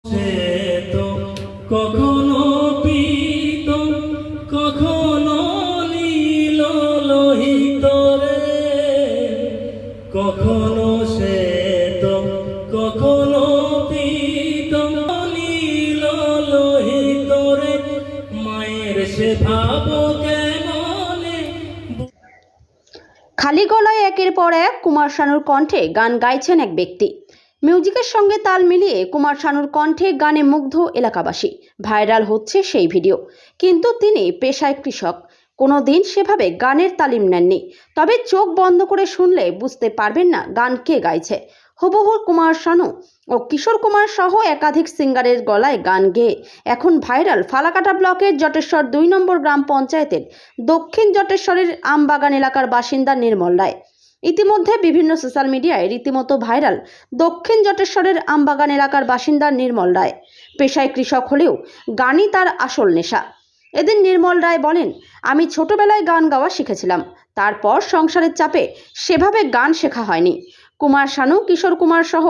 সে তো কখনো পিত কখনো নীল লোহিত রে, কখনো সে তো কখনো পিত নীল লোহিত রে, মায়ের সে ভাব কেমনে। খালি গলায় একের পর এক কুমার শানুর কণ্ঠে গান গাইছেন এক ব্যক্তি। মিউজিকের সঙ্গে তাল মিলিয়ে কুমার শানুর কণ্ঠে গানে মুগ্ধ এলাকাবাসী। ভাইরাল হচ্ছে সেই ভিডিও। কিন্তু তিনি পেশায় কৃষক, কোনো দিন সেভাবে গানের তালিম নেননি। তবে চোখ বন্ধ করে শুনলে বুঝতে পারবেন না গান কে গাইছে। হুবহু কুমার শানু ও কিশোর কুমার সহ একাধিক সিঙ্গারের গলায় গান গেয়ে এখন ভাইরাল ফালাকাটা ব্লকের জটেশ্বর 2 নম্বর গ্রাম পঞ্চায়েতের দক্ষিণ জটেশ্বরের আমবাগান এলাকার বাসিন্দা নির্মল রায়। ইতিমধ্যে বিভিন্ন সোশ্যাল মিডিয়ায় রীতিমতো ভাইরাল দক্ষিণ জটেশ্বরের আমবাগান এলাকার বাসিন্দা নির্মল রায়। পেশায় কৃষক হলেও গানই তার আসল নেশা। এদিন নির্মল রায় বলেন, আমি ছোটবেলায় গান গাওয়া শিখেছিলাম, তারপর সংসারের চাপে সেভাবে গান শেখা হয়নি। কুমার শানু, কিশোর কুমার সহ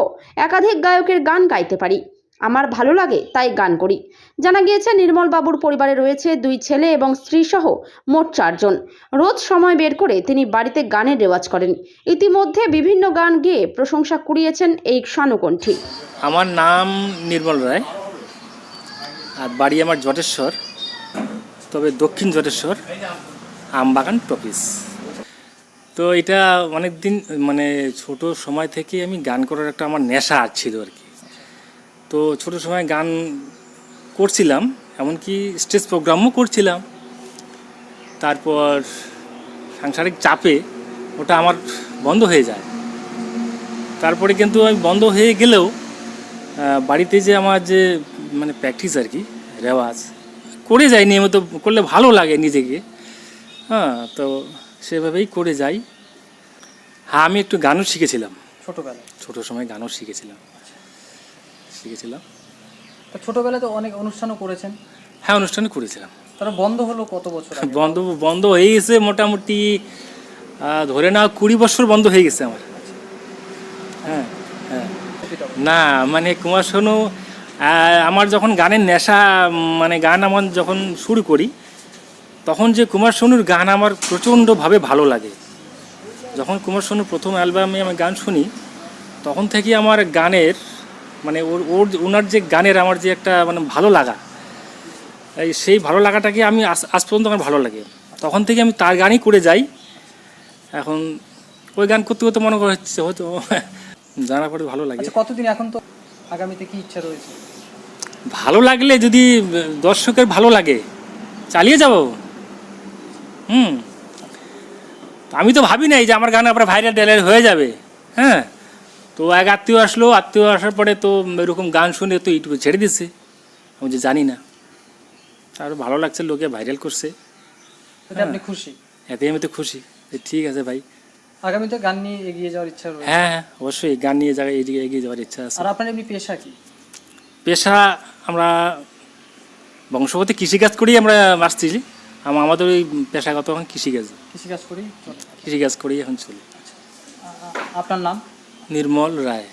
একাধিক গায়কের গান গাইতে পারি, আমার ভালো লাগে তাই গান করি। জানা গিয়েছে নির্মল বাবুর পরিবারে রয়েছে 2 ছেলে এবং স্ত্রী সহ মোট 4 জন। রোজ সময় বের করে তিনি বাড়িতে গানের রেওয়াজ করেন। ইতিমধ্যে বিভিন্ন গান গেয়ে প্রশংসা কুড়িয়েছেন এই শানুকণ্ঠী। আমার নাম নির্মল রায়, আর বাড়ি আমার জটেশ্বর, তবে দক্ষিণ জটেশ্বর আমবাগান টপিস। তো এটা অনেক দিন মানে ছোট সময় থেকে আমি গান করার একটা আমার নেশা ছিল আর কি। তো ছোট সময় গান করছিলাম, এমনকি স্টেজ প্রোগ্রামও করছিলাম। তারপর সাংসারিক চাপে ওটা আমার বন্ধ হয়ে যায়। তারপরে কিন্তু আমি বন্ধ হয়ে গেলেও বাড়িতে যে আমার যে মানে প্র্যাকটিস আর কি, রেওয়াজ করে যাই, নিয়মিত করলে ভালো লাগে নিজেকে। হ্যাঁ, তো সেভাবেই করে যাই। হ্যাঁ, আমি একটু গানও শিখেছিলাম ছোটবেলায়। ছোট সময় গানও শিখেছিলাম। তা ছোটবেলায় তো অনেক অনুষ্ঠানও করেছেন। হ্যাঁ, অনুষ্ঠানে করেছিলাম। তারা বন্ধ হলো কত বছর আগে? বন্ধ হয়ে গেছে মোটামুটি ধরে নাও 20 বছর বন্ধ হয়ে গেছে আমার। হ্যাঁ হ্যাঁ, না মানে কুমার শানু আমার যখন গানের নেশা, মানে গান আমার যখন শুরু করি, তখন যে কুমার শানুর গান আমার প্রচণ্ডভাবে ভালো লাগে। যখন কুমার শানুর প্রথম অ্যালবামে আমি গান শুনি, তখন থেকে আমার গানের মানে ওনার যে গানের আমার যে একটা মানে ভালো লাগা, সেই ভালো লাগাটাকে আমি আজ পর্যন্ত আমার ভালো লাগে। তখন থেকে আমি তার গানই করে যাই। এখন ওই গান করতে করতে মনে হচ্ছে হয়তো জানা পড়ে ভালো লাগে। কতদিন এখন তো আগামীতে কি ইচ্ছা রয়েছে? ভালো লাগলে যদি দর্শকের ভালো লাগে চালিয়ে যাব। আমি তো ভাবি নাই যে আমার গান আবার ভাইরাল হয়ে যাবে। হ্যাঁ, তো এক আত্মীয় আসলো, আত্মীয় আসার পরে তো এরকম গান শুনে তো ইউটিউবে ছেড়ে দিচ্ছে, আমি যে জানি না। আর ভালো লাগছে, লোকে ভাইরাল করছে, আপনি খুশি? এতে আমি তো খুশি। ঠিক আছে ভাই, আগামীতে গান নিয়ে এগিয়ে যাওয়ার ইচ্ছা রয়েছে? হ্যাঁ হ্যাঁ, অবশ্যই গান নিয়ে এগিয়ে যাওয়ার ইচ্ছা আছে। আর আপনার এমনি পেশা কি? পেশা আমরা বংশগত কৃষিকাজ করি, আমরা আসছি। আমাদের ওই পেশাগত এখন কৃষিকাজ কৃষিকাজ করি এখন চলি। আপনার নাম? নির্মল রায়।